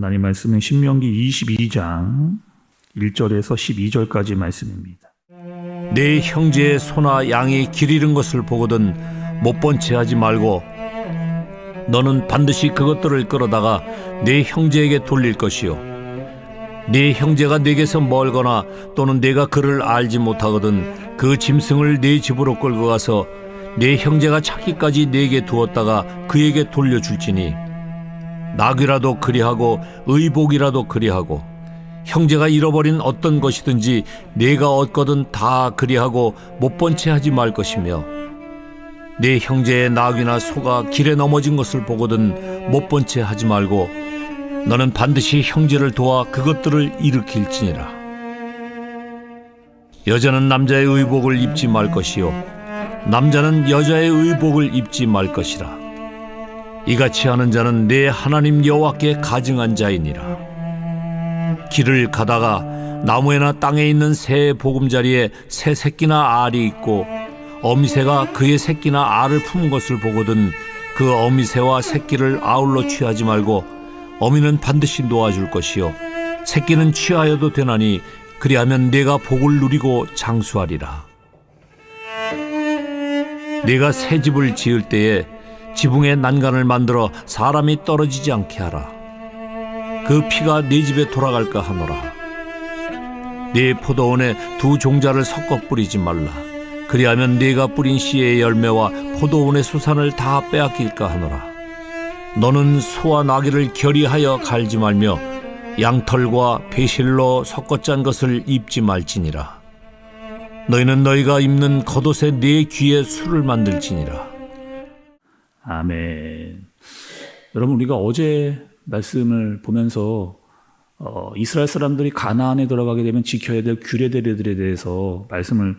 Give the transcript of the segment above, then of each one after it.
하나님 말씀은 신명기 22장 1절에서 12절까지 말씀입니다. 내 형제의 소나 양이 길 잃은 것을 보거든 못 본 채 하지 말고 너는 반드시 그것들을 끌어다가 내 형제에게 돌릴 것이요 네 형제가 네게서 멀거나 또는 네가 그를 알지 못하거든 그 짐승을 네 집으로 끌고 가서 네 형제가 찾기까지 네게 두었다가 그에게 돌려줄지니 낙이라도 그리하고 의복이라도 그리하고 형제가 잃어버린 어떤 것이든지 네가 얻거든 다 그리하고 못 본 채 하지 말 것이며 네 형제의 낙이나 소가 길에 넘어진 것을 보거든 못 본 채 하지 말고 너는 반드시 형제를 도와 그것들을 일으킬지니라. 여자는 남자의 의복을 입지 말 것이요 남자는 여자의 의복을 입지 말 것이라. 이같이 하는 자는 내 하나님 여호와께 가증한 자이니라. 길을 가다가 나무에나 땅에 있는 새의 보금자리에 새 새끼나 알이 있고 어미새가 그의 새끼나 알을 품은 것을 보거든 그 어미새와 새끼를 아울러 취하지 말고 어미는 반드시 놓아줄 것이요 새끼는 취하여도 되나니 그리하면 네가 복을 누리고 장수하리라. 네가 새 집을 지을 때에 지붕에 난간을 만들어 사람이 떨어지지 않게 하라. 그 피가 네 집에 돌아갈까 하노라. 네 포도원에 두 종자를 섞어 뿌리지 말라. 그리하면 네가 뿌린 씨의 열매와 포도원의 수산을 다 빼앗길까 하노라. 너는 소와 나귀를 결의하여 갈지 말며 양털과 배실로 섞어 짠 것을 입지 말지니라. 너희는 너희가 입는 겉옷에 네 귀에 술을 만들지니라. 아멘. 여러분, 우리가 어제 말씀을 보면서 이스라엘 사람들이 가나안에 들어가게 되면 지켜야 될 규례들에 대해서 말씀을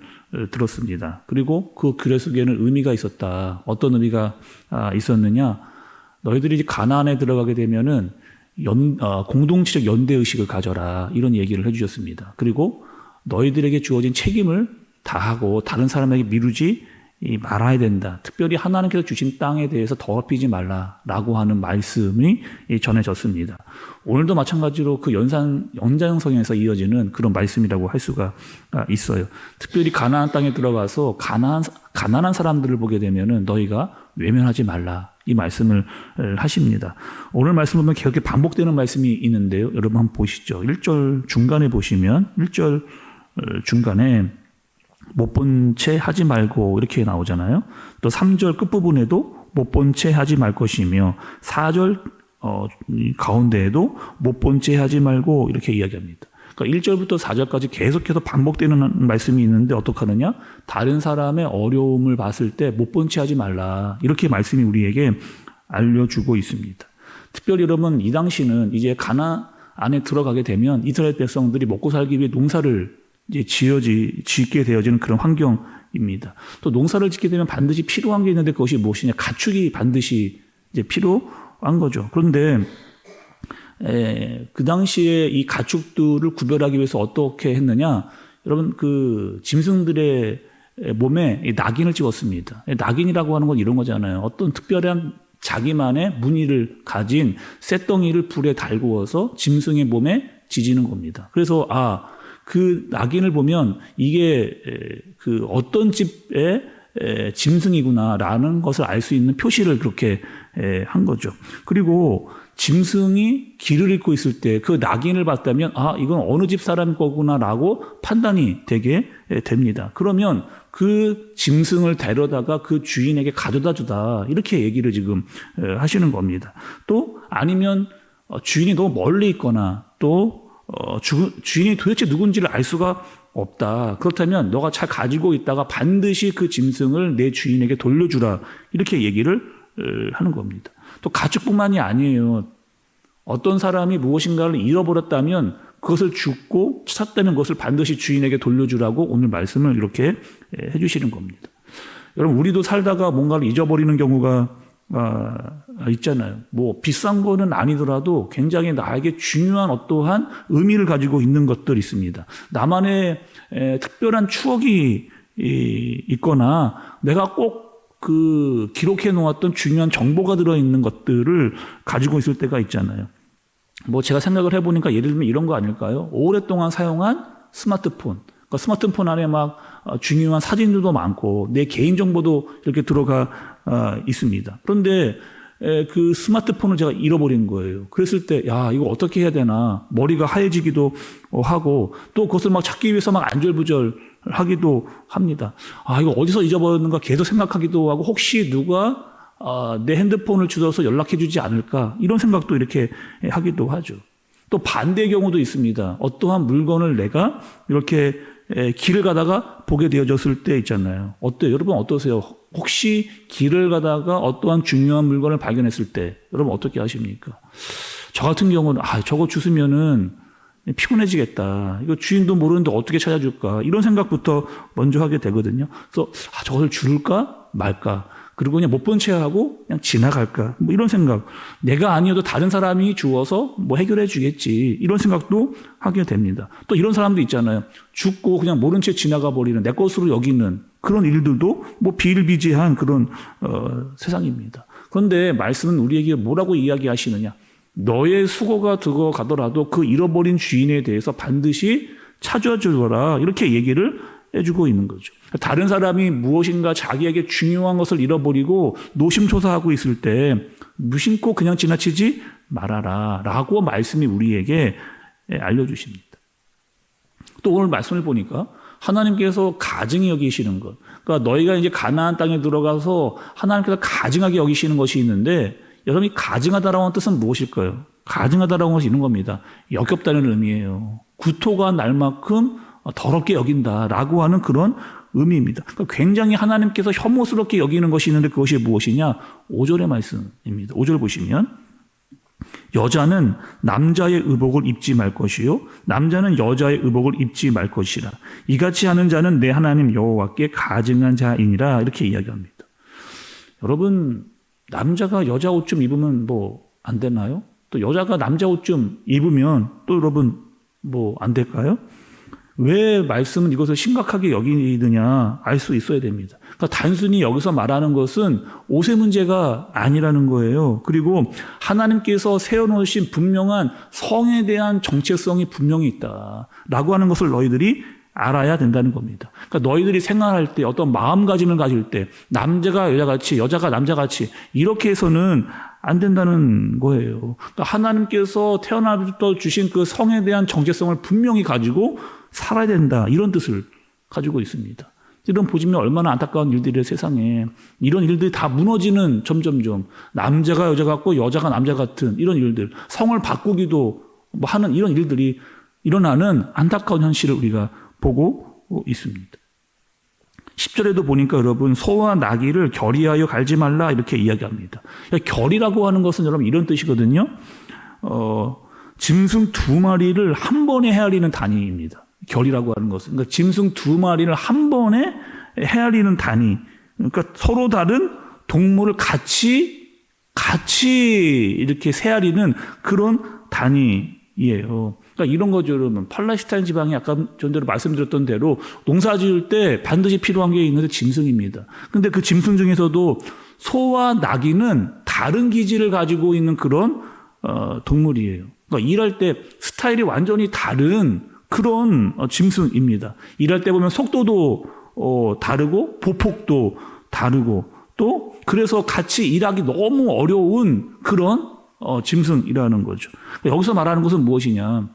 들었습니다. 그리고 그 규례 속에는 의미가 있었다. 어떤 의미가 있었느냐? 너희들이 이제 가나안에 들어가게 되면은 공동체적 연대 의식을 가져라, 이런 얘기를 해주셨습니다. 그리고 너희들에게 주어진 책임을 다하고 다른 사람에게 미루지 말아야 된다. 특별히 하나님께서 주신 땅에 대해서 더럽히지 말라라고 하는 말씀이 전해졌습니다. 오늘도 마찬가지로 그 연장성에서 이어지는 그런 말씀이라고 할 수가 있어요. 특별히 가나안 땅에 들어가서 가난한 사람들을 보게 되면은 너희가 외면하지 말라, 이 말씀을 하십니다. 오늘 말씀 보면 계속 반복되는 말씀이 있는데요. 여러분 한번 보시죠. 1절 중간에 보시면 1절 중간에 못 본 채 하지 말고 이렇게 나오잖아요. 또 3절 끝부분에도 못 본 채 하지 말 것이며 4절 가운데에도 못 본 채 하지 말고 이렇게 이야기합니다. 그러니까 1절부터 4절까지 계속해서 반복되는 말씀이 있는데 어떡하느냐? 다른 사람의 어려움을 봤을 때 못 본 채 하지 말라, 이렇게 말씀이 우리에게 알려주고 있습니다. 특별히 여러분, 이 당시는 이제 가나안에 들어가게 되면 이스라엘 백성들이 먹고 살기 위해 농사를 이제 짓게 되어지는 그런 환경입니다. 또 농사를 짓게 되면 반드시 필요한 게 있는데 그것이 무엇이냐? 가축이 반드시 이제 필요한 거죠. 그런데 그 당시에 이 가축들을 구별하기 위해서 어떻게 했느냐? 여러분, 그 짐승들의 몸에 낙인을 찍었습니다. 낙인이라고 하는 건 이런 거잖아요. 어떤 특별한 자기만의 무늬를 가진 쇳덩이를 불에 달구어서 짐승의 몸에 지지는 겁니다. 그래서 그 낙인을 보면 이게 그 어떤 집의 짐승이구나라는 것을 알 수 있는 표시를 그렇게 한 거죠. 그리고 짐승이 길을 잃고 있을 때 그 낙인을 봤다면 이건 어느 집 사람 거구나라고 판단이 되게 됩니다. 그러면 그 짐승을 데려다가 그 주인에게 가져다 주다, 이렇게 얘기를 지금 하시는 겁니다. 또 아니면 주인이 너무 멀리 있거나 또 주인이 도대체 누군지를 알 수가 없다. 그렇다면 너가 잘 가지고 있다가 반드시 그 짐승을 내 주인에게 돌려주라, 이렇게 얘기를 하는 겁니다. 또 가축뿐만이 아니에요. 어떤 사람이 무엇인가를 잃어버렸다면 그것을 죽고 찾았다면 그것을 반드시 주인에게 돌려주라고 오늘 말씀을 이렇게 해주시는 겁니다. 여러분, 우리도 살다가 뭔가를 잊어버리는 경우가 있잖아요. 뭐 비싼 거는 아니더라도 굉장히 나에게 중요한 어떠한 의미를 가지고 있는 것들이 있습니다. 나만의 특별한 추억이 있거나 내가 꼭 그 기록해 놓았던 중요한 정보가 들어있는 것들을 가지고 있을 때가 있잖아요. 뭐 제가 생각을 해보니까 예를 들면 이런 거 아닐까요? 오랫동안 사용한 스마트폰. 그러니까 스마트폰 안에 막 중요한 사진들도 많고 내 개인정보도 이렇게 들어가 있습니다. 그런데 그 스마트폰을 제가 잃어버린 거예요. 그랬을 때, 야, 이거 어떻게 해야 되나. 머리가 하얘지기도 하고 또 그것을 막 찾기 위해서 막 안절부절 하기도 합니다. 아, 이거 어디서 잊어버렸는가 계속 생각하기도 하고 혹시 누가 내 핸드폰을 주워서 연락해 주지 않을까 이런 생각도 이렇게 하기도 하죠. 또 반대의 경우도 있습니다. 어떠한 물건을 내가 이렇게 길을 가다가 보게 되어졌을 때 있잖아요. 어때요? 여러분 어떠세요? 혹시 길을 가다가 어떠한 중요한 물건을 발견했을 때 여러분 어떻게 하십니까? 저 같은 경우는 저거 주스면은 피곤해지겠다. 이거 주인도 모르는데 어떻게 찾아줄까? 이런 생각부터 먼저 하게 되거든요. 그래서 저걸 줄까 말까? 그리고 그냥 못 본 채 하고 그냥 지나갈까? 뭐 이런 생각. 내가 아니어도 다른 사람이 주어서 뭐 해결해 주겠지. 이런 생각도 하게 됩니다. 또 이런 사람도 있잖아요. 죽고 그냥 모른 채 지나가 버리는 내 것으로 여기는 그런 일들도 뭐 비일비재한 그런 세상입니다. 그런데 말씀은 우리에게 뭐라고 이야기하시느냐? 너의 수고가 들어가더라도 그 잃어버린 주인에 대해서 반드시 찾아주거라. 이렇게 얘기를 해주고 있는 거죠. 다른 사람이 무엇인가 자기에게 중요한 것을 잃어버리고 노심초사하고 있을 때 무심코 그냥 지나치지 말아라 라고 말씀이 우리에게 알려주십니다. 또 오늘 말씀을 보니까 하나님께서 가증히 여기시는 것, 그러니까 너희가 이제 가나안 땅에 들어가서 하나님께서 가증하게 여기시는 것이 있는데 여러분이 가증하다라는 뜻은 무엇일까요? 가증하다라는 것이 있는 겁니다. 역겹다는 의미예요. 구토가 날 만큼 더럽게 여긴다라고 하는 그런 의미입니다. 그러니까 굉장히 하나님께서 혐오스럽게 여기는 것이 있는데 그것이 무엇이냐? 5절의 말씀입니다. 5절 보시면 여자는 남자의 의복을 입지 말 것이요 남자는 여자의 의복을 입지 말 것이라. 이같이 하는 자는 내 하나님 여호와께 가증한 자이니라. 이렇게 이야기합니다. 여러분 남자가 여자 옷 좀 입으면 뭐 안 되나요? 또 여자가 남자 옷 좀 입으면 또 여러분 뭐 안 될까요? 왜 말씀은 이것을 심각하게 여기느냐 알 수 있어야 됩니다. 그러니까 단순히 여기서 말하는 것은 옷의 문제가 아니라는 거예요. 그리고 하나님께서 세워놓으신 분명한 성에 대한 정체성이 분명히 있다라고 하는 것을 너희들이 알아야 된다는 겁니다. 그러니까 너희들이 생활할 때 어떤 마음가짐을 가질 때 남자가 여자같이 여자가 남자같이 이렇게 해서는 안 된다는 거예요. 그러니까 하나님께서 태어나부터 주신 그 성에 대한 정체성을 분명히 가지고 살아야 된다. 이런 뜻을 가지고 있습니다. 이런 보시면 얼마나 안타까운 일들이 세상에 이런 일들이 다 무너지는 점점점 남자가 여자 같고 여자가 남자 같은 이런 일들 성을 바꾸기도 뭐 하는 이런 일들이 일어나는 안타까운 현실을 우리가 보고 있습니다. 10절에도 보니까 여러분 소와 나귀를 결의하여 갈지 말라 이렇게 이야기합니다. 결의라고 하는 것은 여러분 이런 뜻이거든요. 짐승 2마리를 한 번에 헤아리는 단위입니다. 결이라고 하는 것은. 그러니까 짐승 2마리를 한 번에 헤아리는 단위. 그러니까 서로 다른 동물을 같이 이렇게 헤아리는 그런 단위예요. 그러니까 이런 거죠, 여러분. 팔레스타인 지방이 아까 전대로 말씀드렸던 대로 농사 지을 때 반드시 필요한 게 있는데 짐승입니다. 근데 그 짐승 중에서도 소와 나귀는 다른 기질을 가지고 있는 그런 동물이에요. 그러니까 일할 때 스타일이 완전히 다른 그런 짐승입니다. 일할 때 보면 속도도 다르고 보폭도 다르고 또 그래서 같이 일하기 너무 어려운 그런 짐승이라는 거죠. 여기서 말하는 것은 무엇이냐?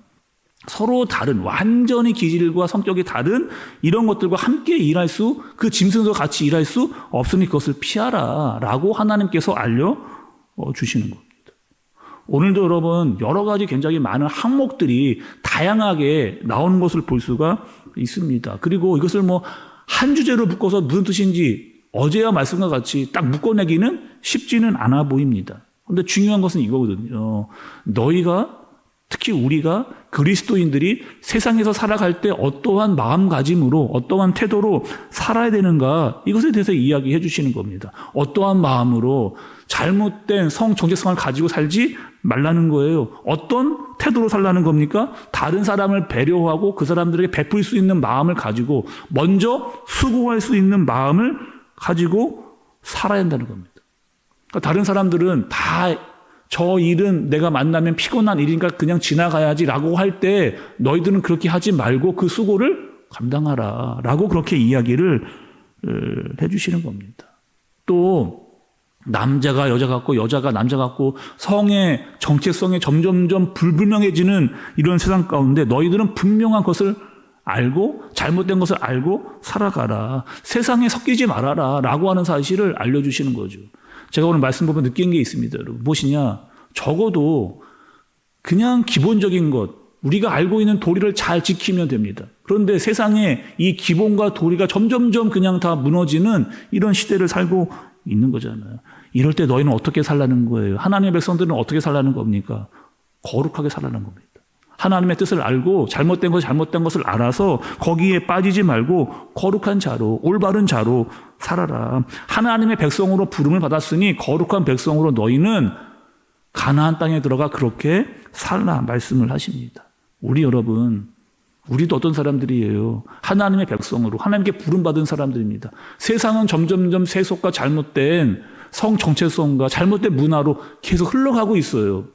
서로 다른 완전히 기질과 성격이 다른 이런 것들과 함께 일할 그 짐승도 같이 일할 수 없으니 그것을 피하라라고 하나님께서 알려주시는 겁니다. 오늘도 여러분 여러 가지 굉장히 많은 항목들이 다양하게 나오는 것을 볼 수가 있습니다. 그리고 이것을 뭐 한 주제로 묶어서 무슨 뜻인지 어제와 말씀과 같이 딱 묶어내기는 쉽지는 않아 보입니다. 그런데 중요한 것은 이거거든요. 너희가 특히 우리가 그리스도인들이 세상에서 살아갈 때 어떠한 마음가짐으로 어떠한 태도로 살아야 되는가 이것에 대해서 이야기해 주시는 겁니다. 어떠한 마음으로 잘못된 성 정체성을 가지고 살지 말라는 거예요. 어떤 태도로 살라는 겁니까? 다른 사람을 배려하고 그 사람들에게 베풀 수 있는 마음을 가지고 먼저 수고할 수 있는 마음을 가지고 살아야 한다는 겁니다. 그러니까 다른 사람들은 다 저 일은 내가 만나면 피곤한 일이니까 그냥 지나가야지라고 할 때 너희들은 그렇게 하지 말고 그 수고를 감당하라라고 그렇게 이야기를 해주시는 겁니다. 또 남자가 여자 같고 여자가 남자 같고 성의 정체성에 점점점 불분명해지는 이런 세상 가운데 너희들은 분명한 것을 알고 잘못된 것을 알고 살아가라. 세상에 섞이지 말아라 라고 하는 사실을 알려주시는 거죠. 제가 오늘 말씀 보면 느낀 게 있습니다. 여러분 무엇이냐? 적어도 그냥 기본적인 것 우리가 알고 있는 도리를 잘 지키면 됩니다. 그런데 세상에 이 기본과 도리가 점점점 그냥 다 무너지는 이런 시대를 살고 있는 거잖아요. 이럴 때 너희는 어떻게 살라는 거예요? 하나님의 백성들은 어떻게 살라는 겁니까? 거룩하게 살라는 겁니다. 하나님의 뜻을 알고 잘못된 것을 알아서 거기에 빠지지 말고 거룩한 자로 올바른 자로 살아라. 하나님의 백성으로 부름을 받았으니 거룩한 백성으로 너희는 가나안 땅에 들어가 그렇게 살라 말씀을 하십니다. 우리 여러분 우리도 어떤 사람들이에요? 하나님의 백성으로 하나님께 부름받은 사람들입니다. 세상은 점점점 세속과 잘못된 성 정체성과 잘못된 문화로 계속 흘러가고 있어요.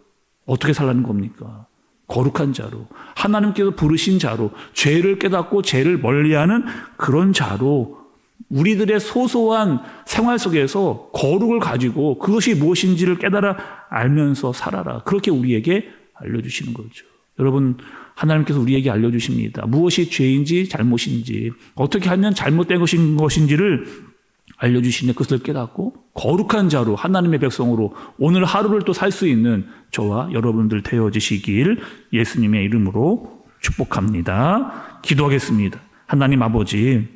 어떻게 살라는 겁니까? 거룩한 자로 하나님께서 부르신 자로 죄를 깨닫고 죄를 멀리하는 그런 자로 우리들의 소소한 생활 속에서 거룩을 가지고 그것이 무엇인지를 깨달아 알면서 살아라. 그렇게 우리에게 알려주시는 거죠. 여러분 하나님께서 우리에게 알려주십니다. 무엇이 죄인지 잘못인지 어떻게 하면 잘못된 것인지를 알려주시니 그것을 깨닫고 거룩한 자로 하나님의 백성으로 오늘 하루를 또 살 수 있는 저와 여러분들 되어지시길 예수님의 이름으로 축복합니다. 기도하겠습니다. 하나님 아버지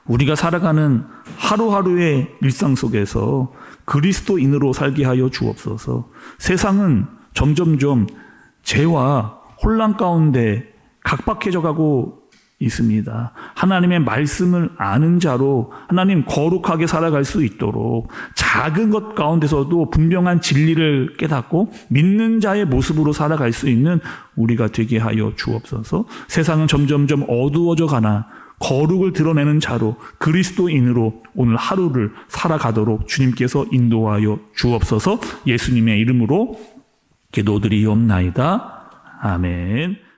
우리가 살아가는 하루하루의 일상 속에서 그리스도인으로 살게 하여 주옵소서. 세상은 점점점 죄와 혼란 가운데 각박해져 가고 있습니다. 하나님의 말씀을 아는 자로 하나님 거룩하게 살아갈 수 있도록 작은 것 가운데서도 분명한 진리를 깨닫고 믿는 자의 모습으로 살아갈 수 있는 우리가 되게 하여 주옵소서. 세상은 점점점 어두워져 가나 거룩을 드러내는 자로 그리스도인으로 오늘 하루를 살아가도록 주님께서 인도하여 주옵소서. 예수님의 이름으로 기도드리옵나이다. 아멘.